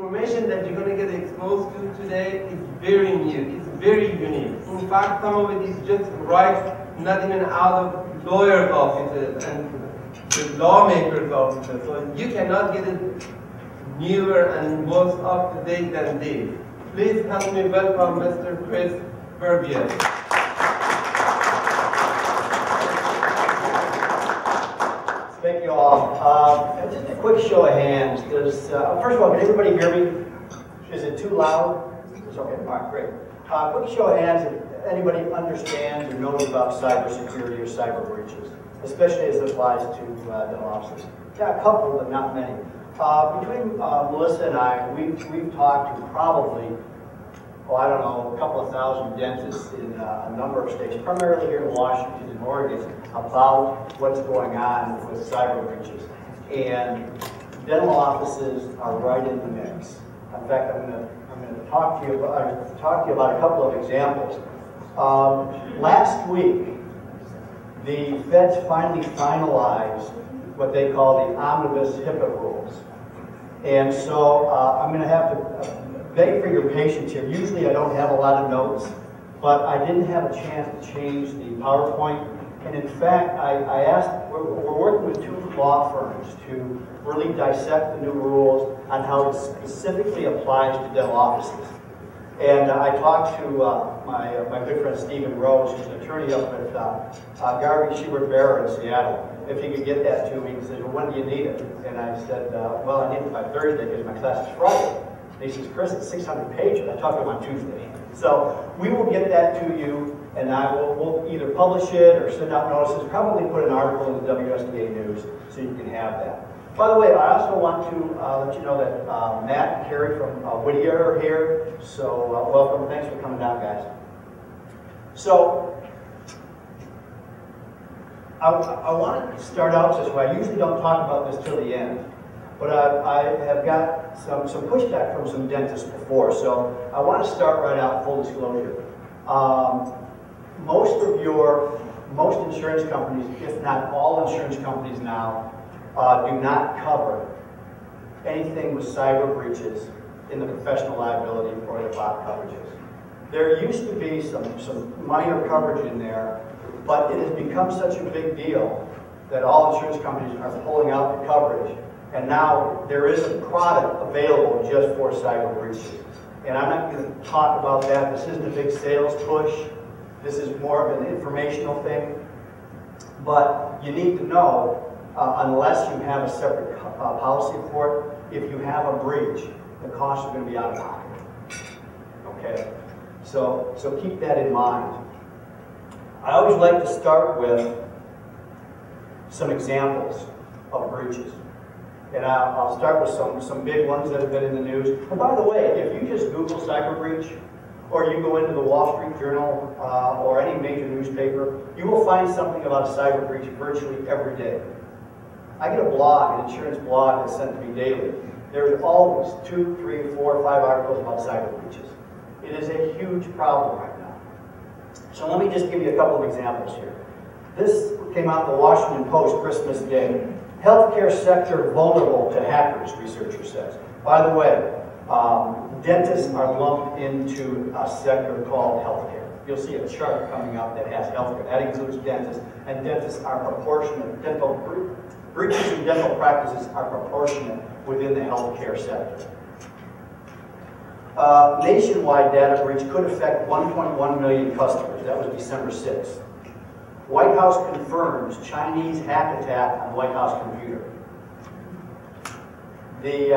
information that you're going to get exposed to today is very new. It's very unique. In fact, some of it is just right, not even out of lawyers' offices and the lawmakers' offices. So you cannot get it newer and most up to date than this. Please help me welcome Mr. Chris Verbiest. Thank you all. Just a quick show of hands. First of all, can everybody hear me? Is it too loud? It's okay. All right, great. Quick show of hands if anybody understands or knows about cybersecurity or cyber breaches, especially as it applies to dental offices. Got a couple, but not many. Between Melissa and I, we've talked to probably, I don't know, a couple of thousand dentists in a number of states, primarily here in Washington and Oregon, about what's going on with cyber breaches. And dental offices are right in the mix. In fact, I'm going to talk to you about a couple of examples. Last week, the feds finally finalized what they call the omnibus HIPAA rules. And so I'm going to have to beg for your patience here. Usually I don't have a lot of notes, but I didn't have a chance to change the PowerPoint. And in fact, I asked, we're working with two law firms to really dissect the new rules on how it specifically applies to dental offices. And I talked to my good friend Stephen Rose, who's an attorney up at Garvey Shebert Bear in Seattle, if he could get that to me. He said, well, when do you need it? And I said, well, I need it by Thursday because my class is Friday. And he says, Chris, it's 600 pages. I talked to him on Tuesday. So we will get that to you, and we'll either publish it or send out notices, probably put an article in the WSDA News so you can have that. By the way, I also want to let you know that Matt and Carrie from Whittier are here. So welcome. Thanks for coming down, guys. So I want to start out this way. I usually don't talk about this till the end, but I have got some pushback from some dentists before. So I want to start right out, full disclosure. Most insurance companies, if not all insurance companies now, do not cover anything with cyber breaches in the professional liability or the BOP coverages. There used to be some minor coverage in there, but it has become such a big deal that all insurance companies are pulling out the coverage, and now there is a product available just for cyber breaches. And I'm not going to talk about that. This isn't a big sales push. This is more of an informational thing. But you need to know, unless you have a separate policy for it, if you have a breach, the costs are going to be out of pocket. Okay? So keep that in mind. I always like to start with some examples of breaches. And I'll start with some big ones that have been in the news. And by the way, if you just Google cyber breach, or you go into the Wall Street Journal or any major newspaper, you will find something about a cyber breach virtually every day. I get a blog, an insurance blog that's sent to me daily. There's always 2, 3, 4, 5 articles about cyber breaches. It is a huge problem right now. So let me just give you a couple of examples here. This came out in the Washington Post Christmas Day. Healthcare sector vulnerable to hackers, researcher says. By the way, dentists are lumped into a sector called healthcare. You'll see a chart coming up that has healthcare. That includes dentists, and dentists are proportionate. Breaches in dental practices are proportionate within the healthcare sector. Nationwide data breach could affect 1.1 million customers. That was December 6th. White House confirms Chinese hack attack on White House computer. The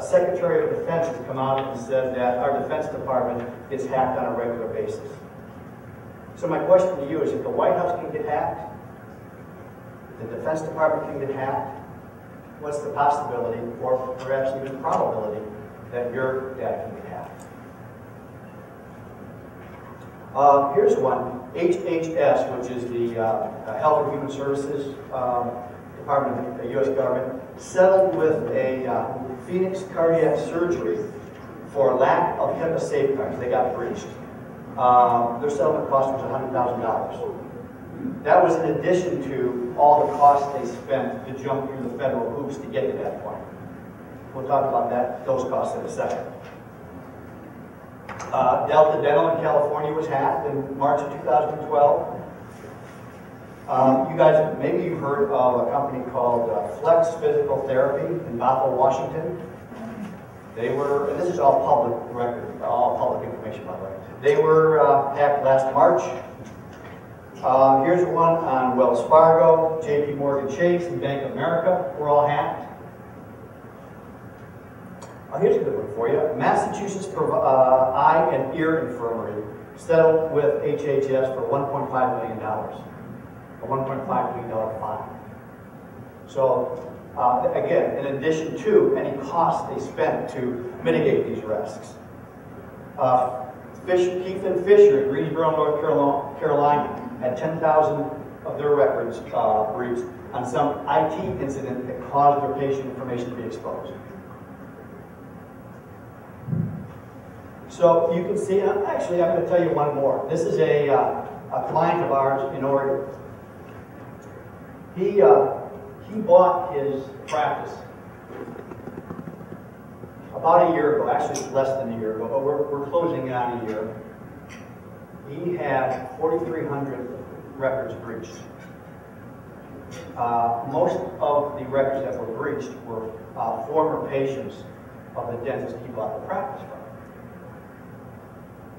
Secretary of Defense has come out and said that our Defense Department gets hacked on a regular basis. So my question to you is, if the White House can get hacked, if the Defense Department can get hacked, what's the possibility, or perhaps even probability, that your data can get hacked? Here's one. HHS, which is the Health and Human Services Department of the U.S. government, settled with a Phoenix Cardiac Surgery for lack of HIPAA safeguards. They got breached. Their settlement cost was $100,000. That was in addition to all the costs they spent to jump through the federal hoops to get to that point. We'll talk about those costs in a second. Delta Dental in California was hacked in March of 2012. You guys, maybe you've heard of a company called Flex Physical Therapy in Bothell, Washington. They were, and this is all public record, all public information by the way. They were hacked last March. Here's one on Wells Fargo, JP Morgan Chase, and Bank of America were all hacked. Here's a good one for you. Massachusetts Eye and Ear Infirmary settled with HHS for $1.5 million. A $1.5 million fine. So, again, in addition to any costs they spent to mitigate these risks. Keith and Fisher in Greensboro, North Carolina had 10,000 of their records breached on some IT incident that caused their patient information to be exposed. So you can see, actually I'm going to tell you one more. This is a client of ours in Oregon. He bought his practice about a year ago, actually less than a year ago, but we're closing in on a year. He had 4,300 records breached. Most of the records that were breached were former patients of the dentist he bought the practice from.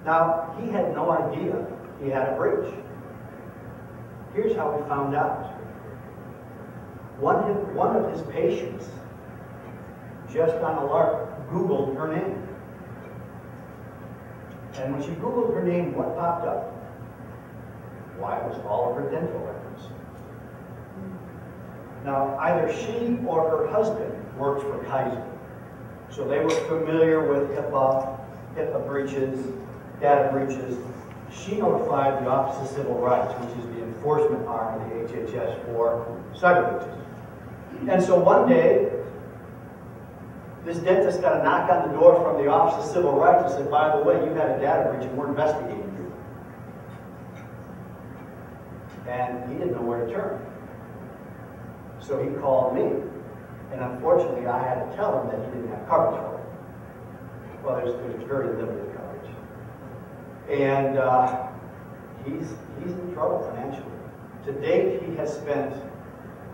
Now, he had no idea he had a breach. Here's how we found out. One of his patients, just on a lark, Googled her name. And when she Googled her name, what popped up? Why, it was all of her dental records. Now, either she or her husband worked for Kaiser. So they were familiar with HIPAA breaches, data breaches. She notified the Office of Civil Rights, which is the enforcement arm of the HHS for cyber breaches. And so one day, this dentist got a knock on the door from the Office of Civil Rights and said, by the way, you had a data breach and we're investigating you. And he didn't know where to turn. So he called me. And unfortunately, I had to tell him that he didn't have coverage for it. Well, there's very limited coverage. And he's in trouble financially. To date, he has spent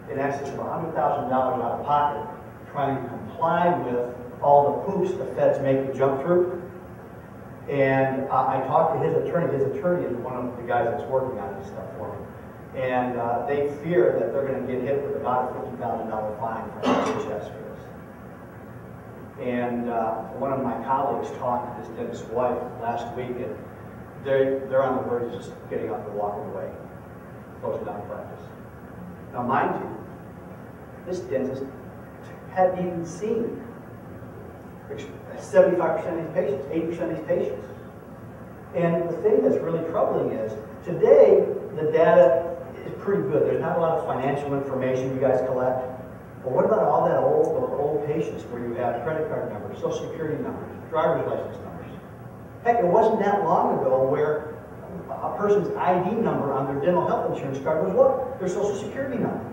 in excess of $100,000 out of pocket trying to comply with all the hoops the feds make you jump through. And I talked to his attorney. His attorney is one of the guys that's working on this stuff for him. And they fear that they're going to get hit with about a $50,000 fine from HHS for this. And one of my colleagues talked to this dentist's wife last week, and they're on the verge of just getting up and walking away, closing down practice. Now, mind you, this dentist hadn't even seen 75% of these patients, 80% of these patients. And the thing that's really troubling is, today, the data is pretty good. There's not a lot of financial information you guys collect. But what about all that those old patients where you have credit card numbers, social security numbers, driver's license numbers? Heck, it wasn't that long ago where a person's ID number on their dental health insurance card was what? Their social security number.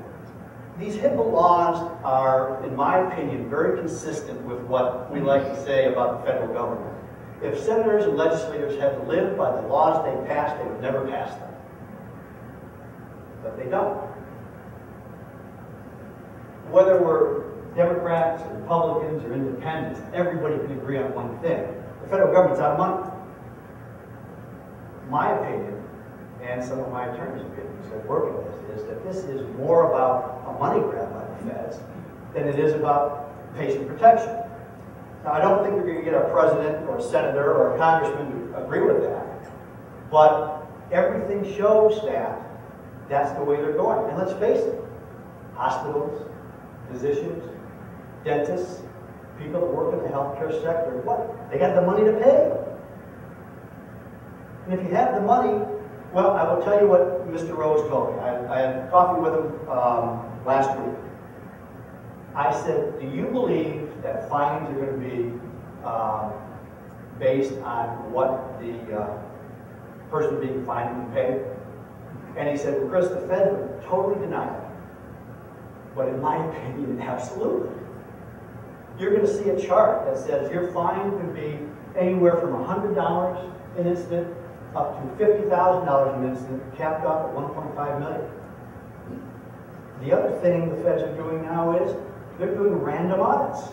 These HIPAA laws are, in my opinion, very consistent with what we like to say about the federal government. If senators and legislators had to live by the laws they passed, they would never pass them. But they don't. Whether we're Democrats, or Republicans, or Independents, everybody can agree on one thing. The federal government's out of money. My opinion, and some of my attorneys' opinions that work on this, is that this is more about a money grab by the feds than it is about patient protection. Now, I don't think we're going to get a president or a senator or a congressman to agree with that, but everything shows that that's the way they're going. And let's face it, hospitals, physicians, dentists, people that work in the healthcare sector, what? They got the money to pay. And if you have the money, well, I will tell you what Mr. Rose told me. I had coffee with him last week. I said, do you believe that fines are going to be based on what the person being fined can pay? And he said, well, Chris, the Fed would totally deny it. But in my opinion, absolutely. you're going to see a chart that says your fine could be anywhere from $100 an incident up to $50,000 an incident, capped off at $1.5 million. The other thing the feds are doing now is they're doing random audits.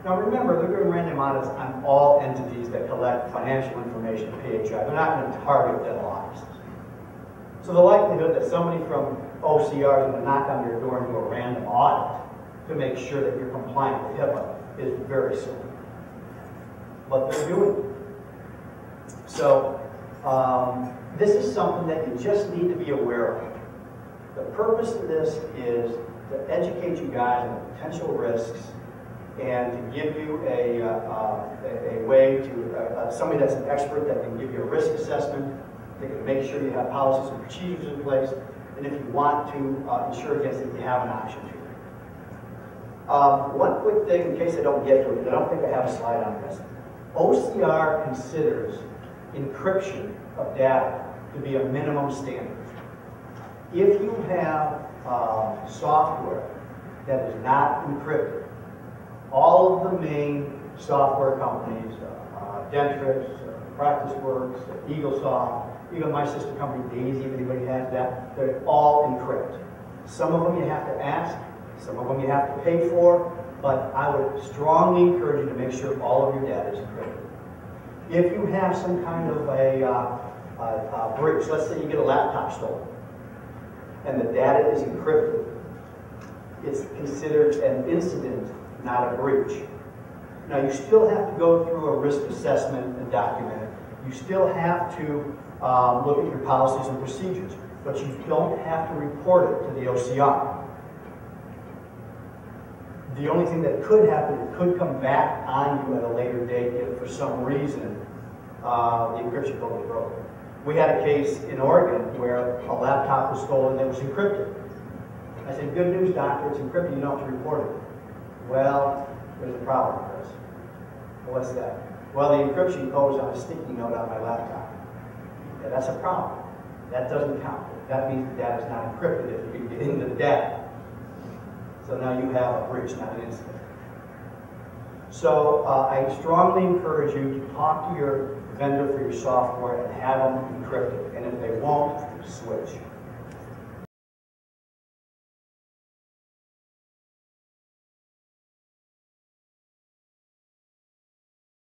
Now remember, they're doing random audits on all entities that collect financial information, PHI. They're not going to target dental offices. So the likelihood that somebody from OCR is going to knock on your door and do a random audit to make sure that you're compliant with HIPAA is very slim. But they're doing it. So this is something that you just need to be aware of. The purpose of this is to educate you guys on the potential risks and to give you a way to, somebody that's an expert that can give you a risk assessment, that can make sure you have policies and procedures in place, and if you want to insure against it, you have an option to. One quick thing in case I don't get to it, I don't think I have a slide on this. OCR considers encryption of data to be a minimum standard. If you have software that is not encrypted, all of the main software companies, Dentrix, PracticeWorks, EagleSoft, even my sister company Daisy, if anybody has that, they're all encrypted. Some of them you have to ask, some of them you have to pay for, but I would strongly encourage you to make sure all of your data is encrypted. If you have some kind of a breach, let's say you get a laptop stolen, and the data is encrypted, it's considered an incident, not a breach. Now you still have to go through a risk assessment and document it. You still have to look at your policies and procedures, but you don't have to report it to the OCR. The only thing that could happen, it could come back on you at a later date if for some reason the encryption code was broken. We had a case in Oregon where a laptop was stolen that was encrypted. I said, good news, doctor, it's encrypted, you don't have to report it. Well, there's a problem with this. What's that? Well, the encryption code is on a sticky note on my laptop. Yeah, that's a problem. That doesn't count. That means the data is not encrypted if you get into the data. So now you have a breach, not an incident. So I strongly encourage you to talk to your vendor for your software and have them encrypted. And if they won't, switch.